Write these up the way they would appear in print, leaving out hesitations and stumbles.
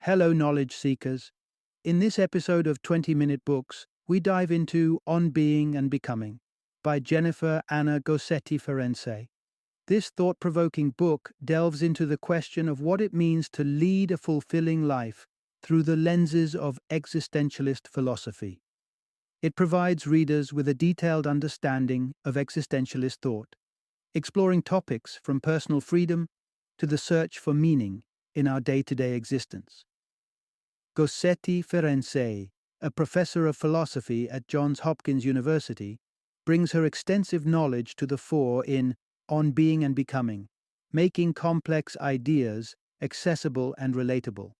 Hello, knowledge seekers. In this episode of 20-Minute Books, we dive into On Being and Becoming by Jennifer Anna Gosetti-Ferencei. This thought-provoking book delves into the question of what it means to lead a fulfilling life through the lenses of existentialist philosophy. It provides readers with a detailed understanding of existentialist thought, exploring topics from personal freedom to the search for meaning in our day-to-day existence. Gosetti-Ferencei, a professor of philosophy at Johns Hopkins University, brings her extensive knowledge to the fore in On Being and Becoming, making complex ideas accessible and relatable.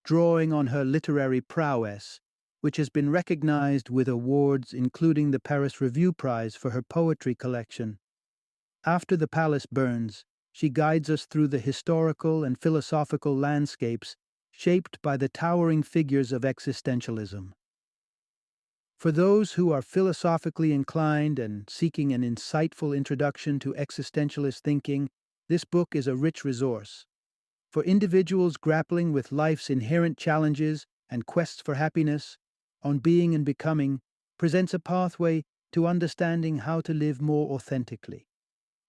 Drawing on her literary prowess, which has been recognized with awards including the Paris Review Prize for her poetry collection. After the palace burns, she guides us through the historical and philosophical landscapes shaped by the towering figures of existentialism. For those who are philosophically inclined and seeking an insightful introduction to existentialist thinking, this book is a rich resource. For individuals grappling with life's inherent challenges and quests for happiness, On Being and Becoming presents a pathway to understanding how to live more authentically.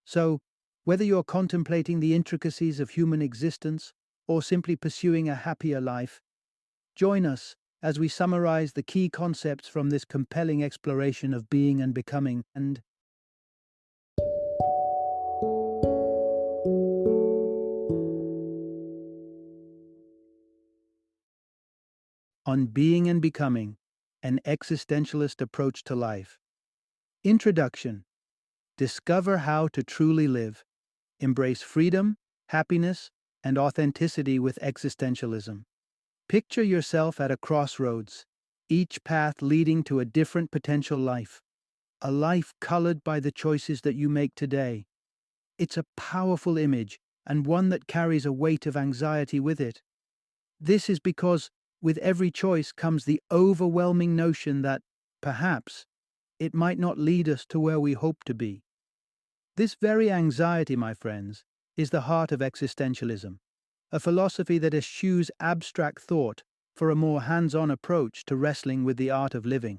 So, whether you're contemplating the intricacies of human existence or simply pursuing a happier life, join us as we summarize the key concepts from this compelling exploration of being and becoming. And On Being and Becoming, an existentialist approach to life. Introduction. Discover how to truly live. Embrace freedom, happiness, and authenticity with existentialism. Picture yourself at a crossroads, each path leading to a different potential life. A life colored by the choices that you make today. It's a powerful image, and one that carries a weight of anxiety with it. This is because with every choice comes the overwhelming notion that, perhaps, it might not lead us to where we hope to be. This very anxiety, my friends, is the heart of existentialism, a philosophy that eschews abstract thought for a more hands-on approach to wrestling with the art of living.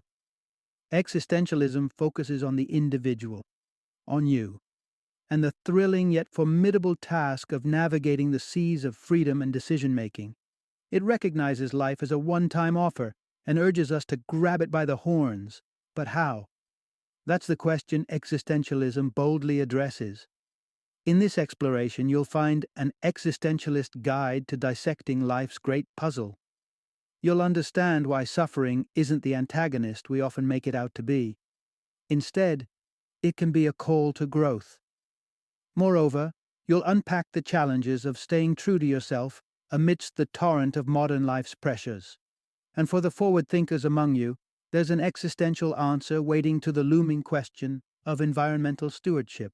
Existentialism focuses on the individual, on you, and the thrilling yet formidable task of navigating the seas of freedom and decision-making. It recognizes life as a one-time offer and urges us to grab it by the horns. But how? That's the question existentialism boldly addresses. In this exploration, you'll find an existentialist guide to dissecting life's great puzzle. You'll understand why suffering isn't the antagonist we often make it out to be. Instead, it can be a call to growth. Moreover, you'll unpack the challenges of staying true to yourself amidst the torrent of modern life's pressures. And for the forward thinkers among you, there's an existential answer waiting to the looming question of environmental stewardship.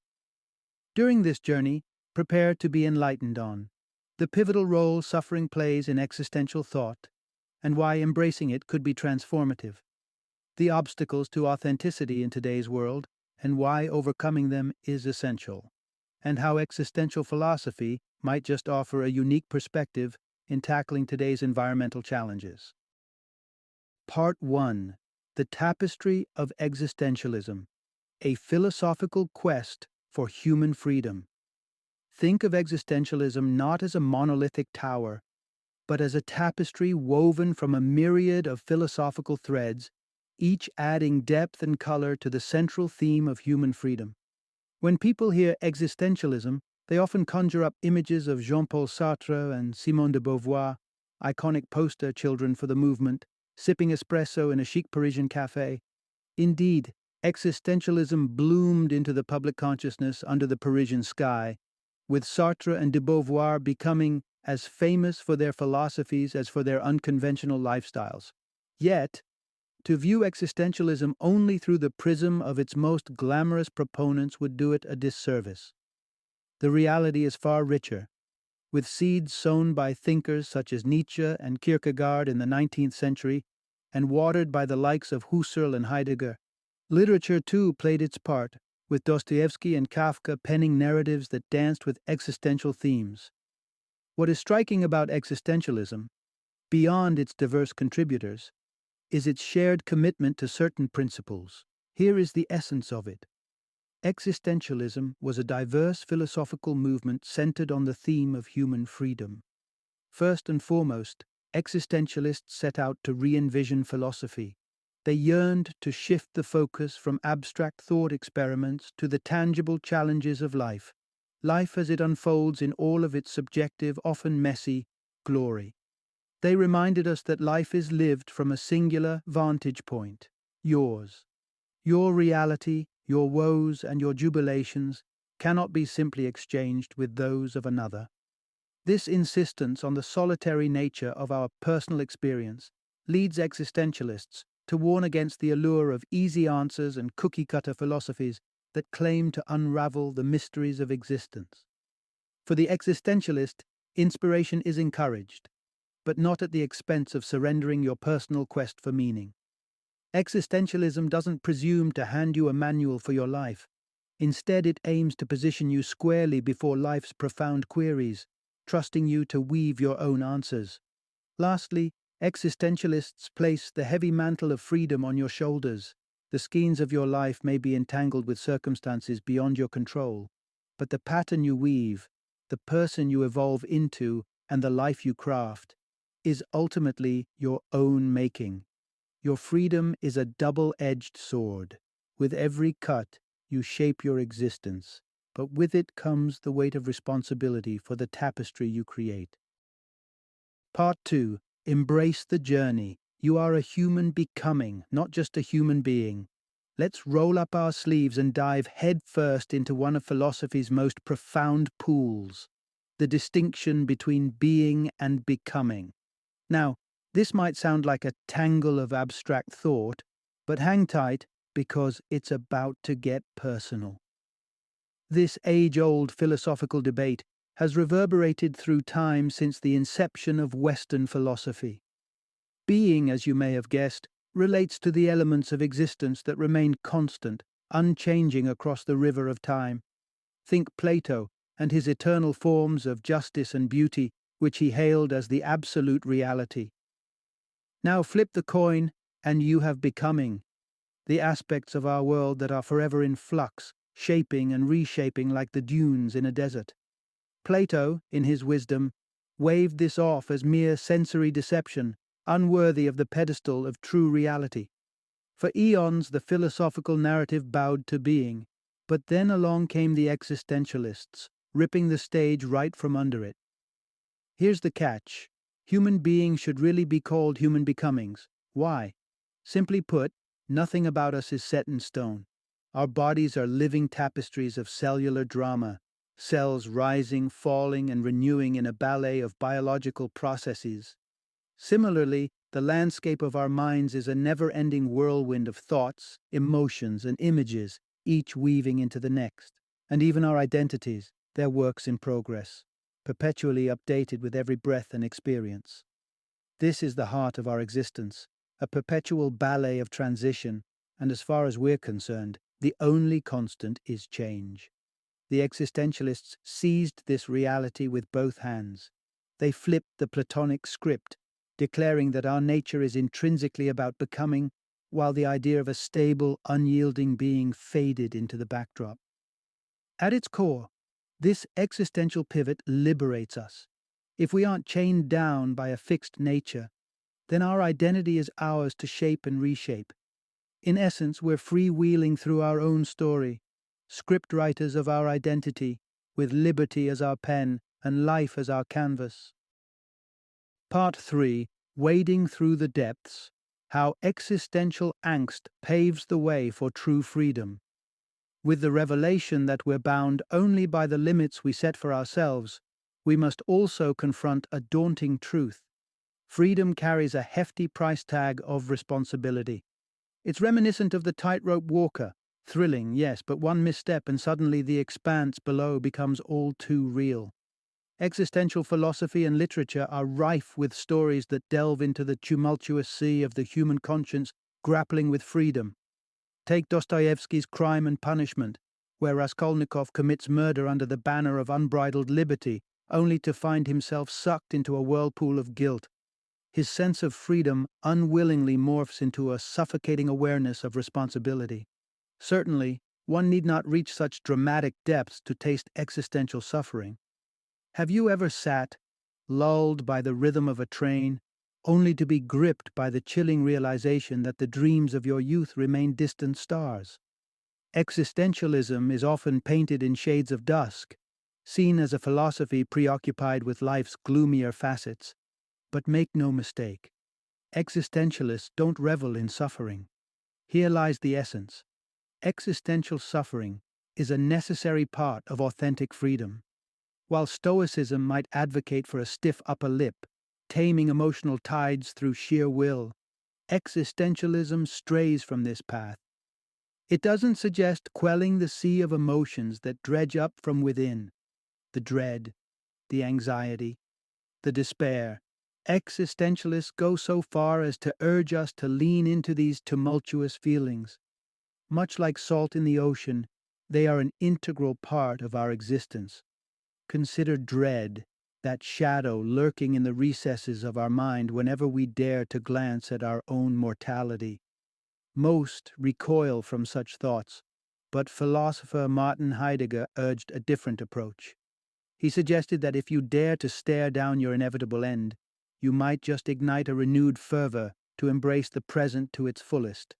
During this journey, prepare to be enlightened on the pivotal role suffering plays in existential thought, and why embracing it could be transformative, the obstacles to authenticity in today's world, and why overcoming them is essential, and how existential philosophy might just offer a unique perspective in tackling today's environmental challenges. Part 1. The Tapestry of Existentialism, a philosophical quest for human freedom. Think of existentialism not as a monolithic tower, but as a tapestry woven from a myriad of philosophical threads, each adding depth and color to the central theme of human freedom. When people hear existentialism, they often conjure up images of Jean-Paul Sartre and Simone de Beauvoir, iconic poster children for the movement, sipping espresso in a chic Parisian cafe. Indeed, existentialism bloomed into the public consciousness under the Parisian sky, with Sartre and de Beauvoir becoming as famous for their philosophies as for their unconventional lifestyles. Yet, to view existentialism only through the prism of its most glamorous proponents would do it a disservice. The reality is far richer, with seeds sown by thinkers such as Nietzsche and Kierkegaard in the 19th century, and watered by the likes of Husserl and Heidegger. Literature, too, played its part, with Dostoevsky and Kafka penning narratives that danced with existential themes. What is striking about existentialism beyond its diverse contributors, is its shared commitment to certain principles. Here is the essence of it. Existentialism was a diverse philosophical movement centered on the theme of human freedom. First and foremost, existentialists set out to re-envision philosophy. They yearned to shift the focus from abstract thought experiments to the tangible challenges of life as it unfolds in all of its subjective, often messy, glory. They reminded us that life is lived from a singular vantage point, yours. Your reality, your woes, and your jubilations cannot be simply exchanged with those of another. This insistence on the solitary nature of our personal experience leads existentialists to warn against the allure of easy answers and cookie-cutter philosophies that claim to unravel the mysteries of existence. For the existentialist, inspiration is encouraged, but not at the expense of surrendering your personal quest for meaning. Existentialism doesn't presume to hand you a manual for your life. Instead, it aims to position you squarely before life's profound queries, trusting you to weave your own answers. Lastly, existentialists place the heavy mantle of freedom on your shoulders. The skeins of your life may be entangled with circumstances beyond your control, but the pattern you weave, the person you evolve into, and the life you craft is ultimately your own making. Your freedom is a double-edged sword. With every cut, you shape your existence, but with it comes the weight of responsibility for the tapestry you create. Part 2. Embrace the journey. You are a human becoming, not just a human being. Let's roll up our sleeves and dive headfirst into one of philosophy's most profound pools, the distinction between being and becoming. Now, this might sound like a tangle of abstract thought, but hang tight because it's about to get personal. This age-old philosophical debate has reverberated through time since the inception of Western philosophy. Being, as you may have guessed, relates to the elements of existence that remain constant, unchanging across the river of time. Think Plato and his eternal forms of justice and beauty, which he hailed as the absolute reality. Now flip the coin, and you have becoming, the aspects of our world that are forever in flux, shaping and reshaping like the dunes in a desert. Plato, in his wisdom, waved this off as mere sensory deception, unworthy of the pedestal of true reality. For eons the philosophical narrative bowed to being, but then along came the existentialists, ripping the stage right from under it. Here's the catch. Human beings should really be called human becomings. Why? Simply put, nothing about us is set in stone. Our bodies are living tapestries of cellular drama, cells rising, falling, and renewing in a ballet of biological processes. Similarly, the landscape of our minds is a never-ending whirlwind of thoughts, emotions, and images, each weaving into the next. And even our identities, they're works in progress, perpetually updated with every breath and experience. This is the heart of our existence, a perpetual ballet of transition, and as far as we're concerned, the only constant is change. The existentialists seized this reality with both hands. They flipped the Platonic script, declaring that our nature is intrinsically about becoming, while the idea of a stable, unyielding being faded into the backdrop. At its core, this existential pivot liberates us. If we aren't chained down by a fixed nature, then our identity is ours to shape and reshape. In essence, we're freewheeling through our own story, script writers of our identity, with liberty as our pen and life as our canvas. Part 3. Wading Through the Depths. How Existential Angst Paves the Way for True Freedom. With the revelation that we're bound only by the limits we set for ourselves, we must also confront a daunting truth. Freedom carries a hefty price tag of responsibility. It's reminiscent of the tightrope walker. Thrilling, yes, but one misstep and suddenly the expanse below becomes all too real. Existential philosophy and literature are rife with stories that delve into the tumultuous sea of the human conscience grappling with freedom. Take Dostoevsky's Crime and Punishment, where Raskolnikov commits murder under the banner of unbridled liberty, only to find himself sucked into a whirlpool of guilt. his sense of freedom unwillingly morphs into a suffocating awareness of responsibility. Certainly, one need not reach such dramatic depths to taste existential suffering. Have you ever sat, lulled by the rhythm of a train, only to be gripped by the chilling realization that the dreams of your youth remain distant stars? Existentialism is often painted in shades of dusk, seen as a philosophy preoccupied with life's gloomier facets. But make no mistake, existentialists don't revel in suffering. Here lies the essence. Existential suffering is a necessary part of authentic freedom. While Stoicism might advocate for a stiff upper lip, taming emotional tides through sheer will, existentialism strays from this path. It doesn't suggest quelling the sea of emotions that dredge up from within: the dread, the anxiety, the despair. Existentialists go so far as to urge us to lean into these tumultuous feelings. Much like salt in the ocean, they are an integral part of our existence. Consider dread, that shadow lurking in the recesses of our mind whenever we dare to glance at our own mortality. Most recoil from such thoughts, but philosopher Martin Heidegger urged a different approach. He suggested that if you dare to stare down your inevitable end, you might just ignite a renewed fervor to embrace the present to its fullest,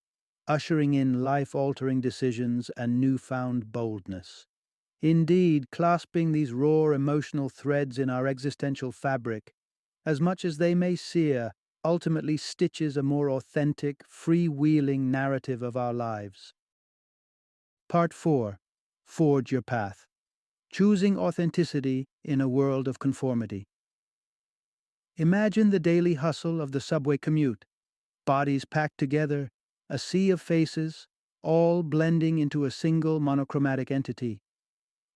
ushering in life-altering decisions and newfound boldness. Indeed, clasping these raw emotional threads in our existential fabric, as much as they may sear, ultimately stitches a more authentic, freewheeling narrative of our lives. Part 4. Forge your path. Choosing authenticity in a world of conformity. Imagine the daily hustle of the subway commute, bodies packed together, a sea of faces, all blending into a single monochromatic entity.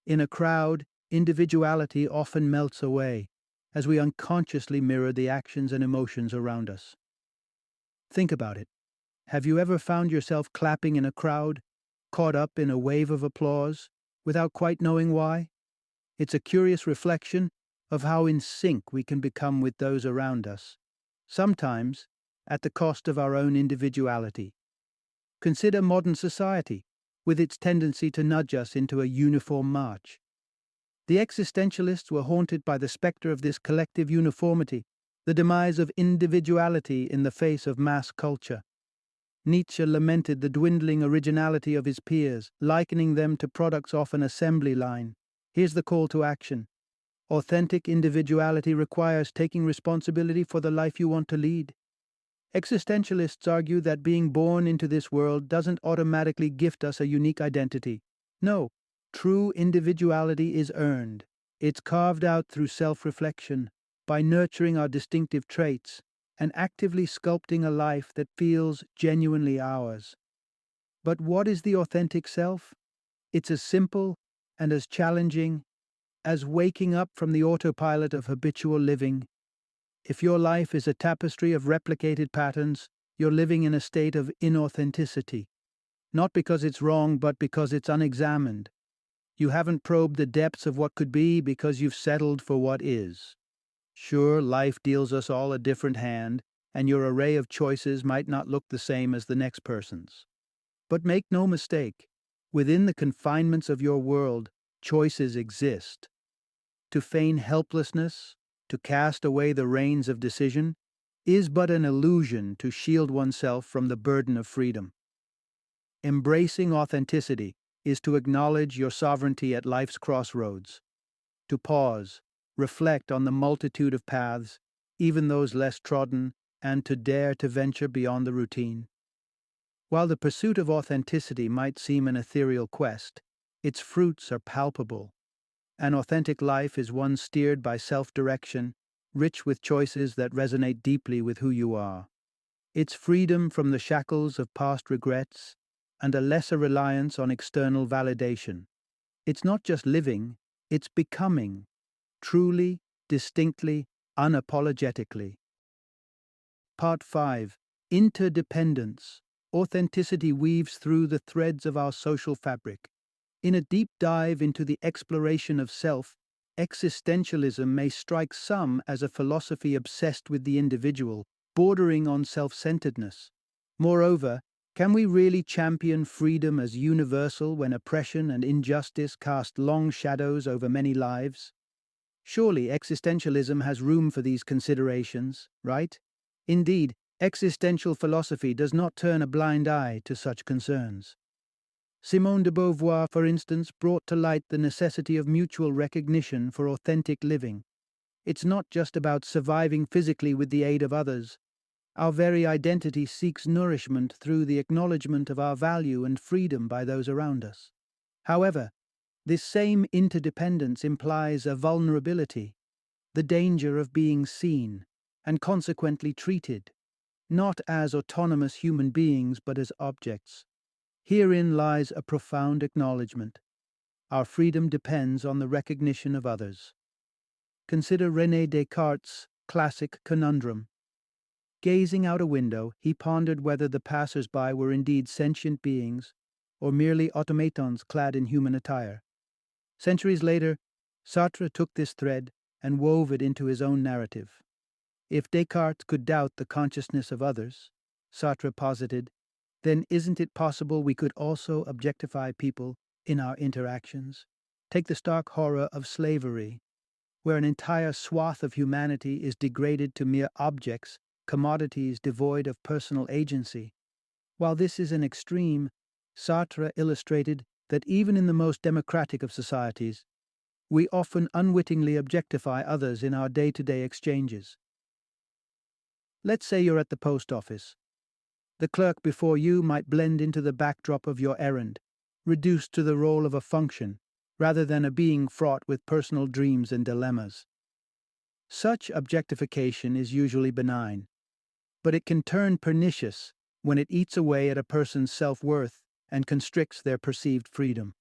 In a crowd, individuality often melts away, as we unconsciously mirror the actions and emotions around us. Think about it. Have you ever found yourself clapping in a crowd, caught up in a wave of applause, without quite knowing why? It's a curious reflection of how in sync we can become with those around us, sometimes at the cost of our own individuality. Consider modern society, with its tendency to nudge us into a uniform march. The existentialists were haunted by the specter of this collective uniformity, the demise of individuality in the face of mass culture. Nietzsche lamented the dwindling originality of his peers, likening them to products off an assembly line. Here's the call to action. Authentic individuality requires taking responsibility for the life you want to lead. Existentialists argue that being born into this world doesn't automatically gift us a unique identity. No, true individuality is earned. It's carved out through self-reflection, by nurturing our distinctive traits, and actively sculpting a life that feels genuinely ours. But what is the authentic self? It's as simple and as challenging as waking up from the autopilot of habitual living. If your life is a tapestry of replicated patterns, you're living in a state of inauthenticity. Not because it's wrong, but because it's unexamined. You haven't probed the depths of what could be because you've settled for what is. Sure, life deals us all a different hand, and your array of choices might not look the same as the next person's. But make no mistake, within the confinements of your world, choices exist. To feign helplessness, to cast away the reins of decision, is but an illusion to shield oneself from the burden of freedom. Embracing authenticity is to acknowledge your sovereignty at life's crossroads, to pause, reflect on the multitude of paths, even those less trodden, and to dare to venture beyond the routine. While the pursuit of authenticity might seem an ethereal quest, its fruits are palpable. An authentic life is one steered by self-direction, rich with choices that resonate deeply with who you are. It's freedom from the shackles of past regrets and a lesser reliance on external validation. It's not just living, it's becoming, truly, distinctly, unapologetically. Part 5. Interdependence. Authenticity weaves through the threads of our social fabric. In a deep dive into the exploration of self, existentialism may strike some as a philosophy obsessed with the individual, bordering on self-centeredness. Moreover, can we really champion freedom as universal when oppression and injustice cast long shadows over many lives? Surely existentialism has room for these considerations, right? Indeed, existential philosophy does not turn a blind eye to such concerns. Simone de Beauvoir, for instance, brought to light the necessity of mutual recognition for authentic living. It's not just about surviving physically with the aid of others. Our very identity seeks nourishment through the acknowledgement of our value and freedom by those around us. However, this same interdependence implies a vulnerability, the danger of being seen, and consequently treated, not as autonomous human beings but as objects. Herein lies a profound acknowledgement. Our freedom depends on the recognition of others. Consider René Descartes' classic conundrum. Gazing out a window, he pondered whether the passers-by were indeed sentient beings or merely automatons clad in human attire. Centuries later, Sartre took this thread and wove it into his own narrative. If Descartes could doubt the consciousness of others, Sartre posited, then isn't it possible we could also objectify people in our interactions? Take the stark horror of slavery, where an entire swath of humanity is degraded to mere objects, commodities devoid of personal agency. While this is an extreme, Sartre illustrated that even in the most democratic of societies, we often unwittingly objectify others in our day-to-day exchanges. Let's say you're at the post office. The clerk before you might blend into the backdrop of your errand, reduced to the role of a function, rather than a being fraught with personal dreams and dilemmas. Such objectification is usually benign, but it can turn pernicious when it eats away at a person's self-worth and constricts their perceived freedom.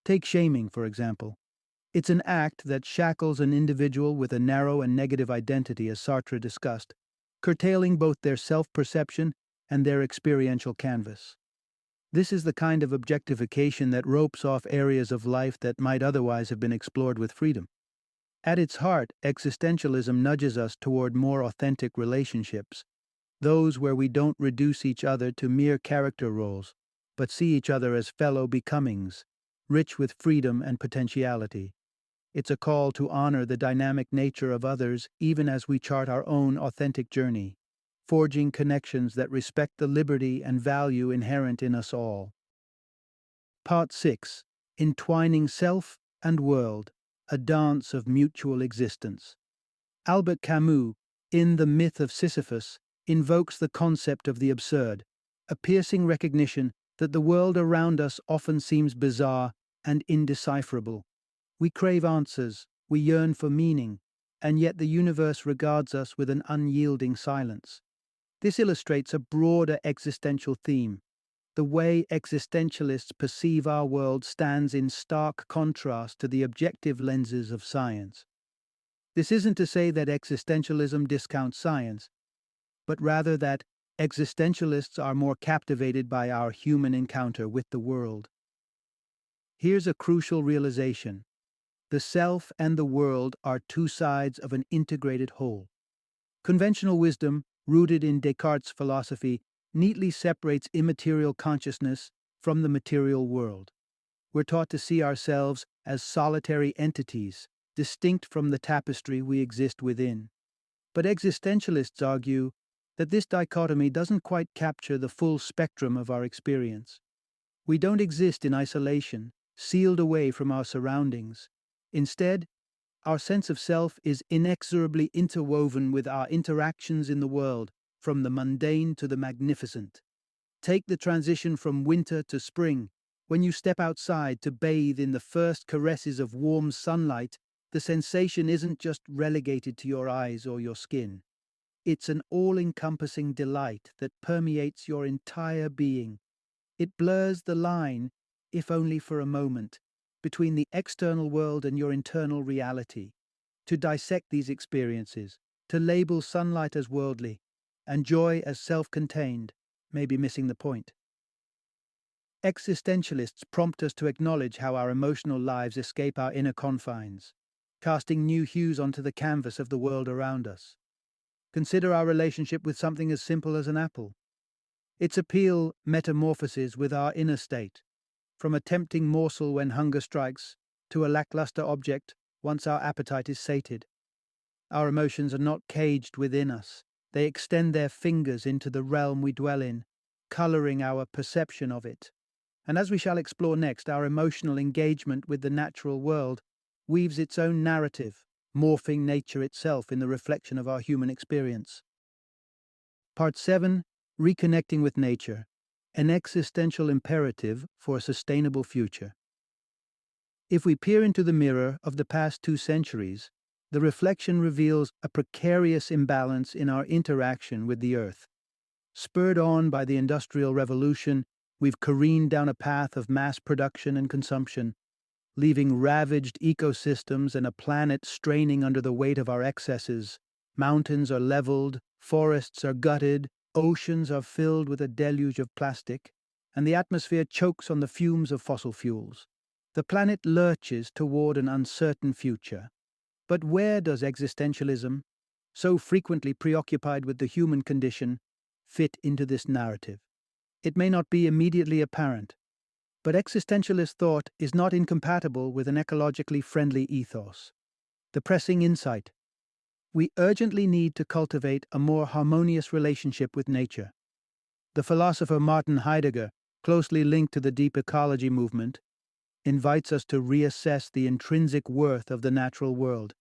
Take shaming, for example. It's an act that shackles an individual with a narrow and negative identity, as Sartre discussed, curtailing both their self-perception and their experiential canvas. This is the kind of objectification that ropes off areas of life that might otherwise have been explored with freedom. At its heart, existentialism nudges us toward more authentic relationships, those where we don't reduce each other to mere character roles, but see each other as fellow becomings, rich with freedom and potentiality. It's a call to honor the dynamic nature of others even as we chart our own authentic journey, forging connections that respect the liberty and value inherent in us all. Part 6. Entwining Self and World, a Dance of Mutual Existence. Albert Camus, in The Myth of Sisyphus, invokes the concept of the absurd, a piercing recognition that the world around us often seems bizarre and indecipherable. We crave answers, we yearn for meaning, and yet the universe regards us with an unyielding silence. This illustrates a broader existential theme. The way existentialists perceive our world stands in stark contrast to the objective lenses of science. This isn't to say that existentialism discounts science, but rather that existentialists are more captivated by our human encounter with the world. Here's a crucial realization. The self and the world are two sides of an integrated whole. Conventional wisdom, rooted in Descartes' philosophy, neatly separates immaterial consciousness from the material world. We're taught to see ourselves as solitary entities, distinct from the tapestry we exist within. But existentialists argue that this dichotomy doesn't quite capture the full spectrum of our experience. We don't exist in isolation, sealed away from our surroundings. Instead, our sense of self is inexorably interwoven with our interactions in the world, from the mundane to the magnificent. Take the transition from winter to spring. When you step outside to bathe in the first caresses of warm sunlight, the sensation isn't just relegated to your eyes or your skin. It's an all-encompassing delight that permeates your entire being. It blurs the line, if only for a moment, between the external world and your internal reality. To dissect these experiences, to label sunlight as worldly, and joy as self-contained, may be missing the point. Existentialists prompt us to acknowledge how our emotional lives escape our inner confines. casting new hues onto the canvas of the world around us. Consider our relationship with something as simple as an apple. Its appeal metamorphoses with our inner state, from a tempting morsel when hunger strikes to a lackluster object once our appetite is sated. Our emotions are not caged within us. They extend their fingers into the realm we dwell in, coloring our perception of it. And as we shall explore next, our emotional engagement with the natural world weaves its own narrative, morphing nature itself in the reflection of our human experience. Part 7: Reconnecting with Nature, an existential imperative for a sustainable future. If we peer into the mirror of the past 2 centuries, the reflection reveals a precarious imbalance in our interaction with the Earth. Spurred on by the Industrial Revolution, we've careened down a path of mass production and consumption, leaving ravaged ecosystems and a planet straining under the weight of our excesses. Mountains are leveled, forests are gutted, oceans are filled with a deluge of plastic, and the atmosphere chokes on the fumes of fossil fuels. The planet lurches toward an uncertain future. But where does existentialism, so frequently preoccupied with the human condition, fit into this narrative? It may not be immediately apparent, but existentialist thought is not incompatible with an ecologically friendly ethos. The pressing insight: we urgently need to cultivate a more harmonious relationship with nature. The philosopher Martin Heidegger, closely linked to the deep ecology movement, invites us to reassess the intrinsic worth of the natural world,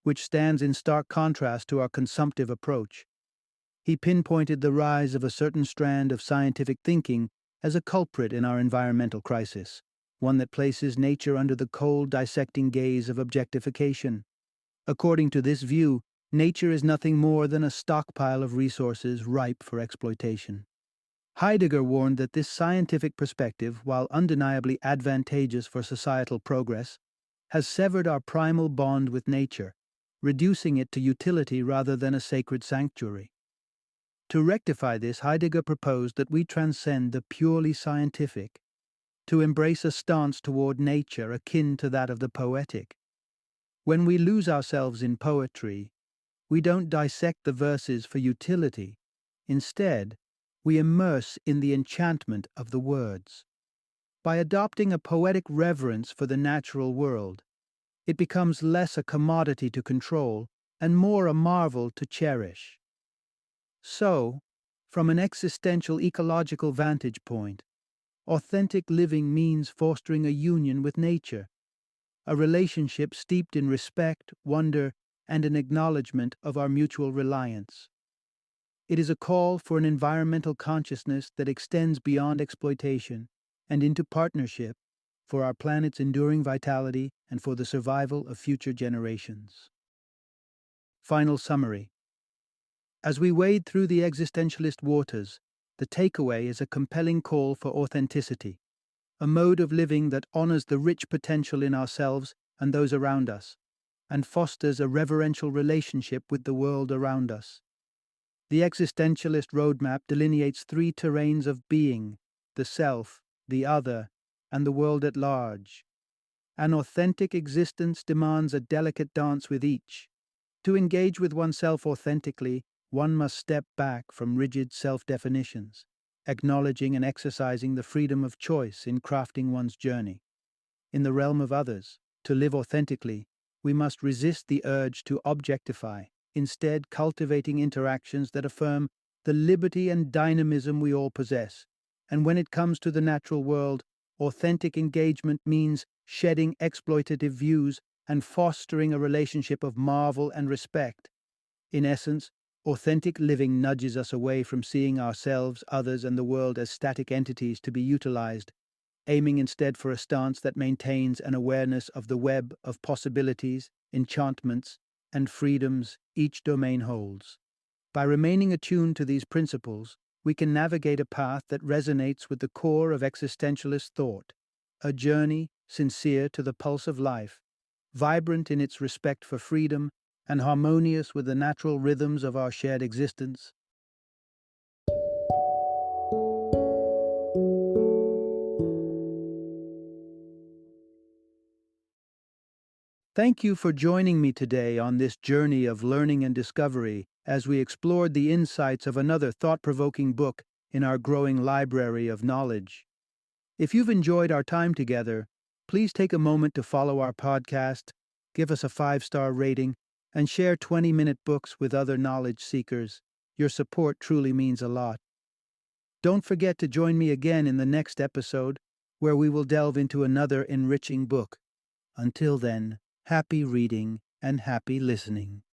which stands in stark contrast to our consumptive approach. He pinpointed the rise of a certain strand of scientific thinking as a culprit in our environmental crisis, one that places nature under the cold, dissecting gaze of objectification. According to this view, nature is nothing more than a stockpile of resources ripe for exploitation. Heidegger warned that this scientific perspective, while undeniably advantageous for societal progress, has severed our primal bond with nature, reducing it to utility rather than a sacred sanctuary. To rectify this, Heidegger proposed that we transcend the purely scientific, to embrace a stance toward nature akin to that of the poetic. When we lose ourselves in poetry, we don't dissect the verses for utility. Instead, we immerse in the enchantment of the words. By adopting a poetic reverence for the natural world, it becomes less a commodity to control and more a marvel to cherish. So, from an existential ecological vantage point, authentic living means fostering a union with nature, a relationship steeped in respect, wonder, and an acknowledgement of our mutual reliance. It is a call for an environmental consciousness that extends beyond exploitation and into partnership for our planet's enduring vitality and for the survival of future generations. Final summary. As we wade through the existentialist waters, the takeaway is a compelling call for authenticity, a mode of living that honors the rich potential in ourselves and those around us, and fosters a reverential relationship with the world around us. The existentialist roadmap delineates 3 terrains of being: the self, the other, and the world at large. An authentic existence demands a delicate dance with each. To engage with oneself authentically, one must step back from rigid self-definitions, acknowledging and exercising the freedom of choice in crafting one's journey. In the realm of others, to live authentically, we must resist the urge to objectify, instead cultivating interactions that affirm the liberty and dynamism we all possess. And when it comes to the natural world, authentic engagement means shedding exploitative views and fostering a relationship of marvel and respect. In essence, authentic living nudges us away from seeing ourselves, others, and the world as static entities to be utilized, aiming instead for a stance that maintains an awareness of the web of possibilities, enchantments, and freedoms each domain holds. By remaining attuned to these principles, we can navigate a path that resonates with the core of existentialist thought, a journey sincere to the pulse of life, vibrant in its respect for freedom, and harmonious with the natural rhythms of our shared existence. Thank you for joining me today on this journey of learning and discovery as we explored the insights of another thought provoking book in our growing library of knowledge. If you've enjoyed our time together, please take a moment to follow our podcast, give us a 5-star rating, and share 20-minute books with other knowledge seekers. Your support truly means a lot. Don't forget to join me again in the next episode, where we will delve into another enriching book. Until then, happy reading and happy listening.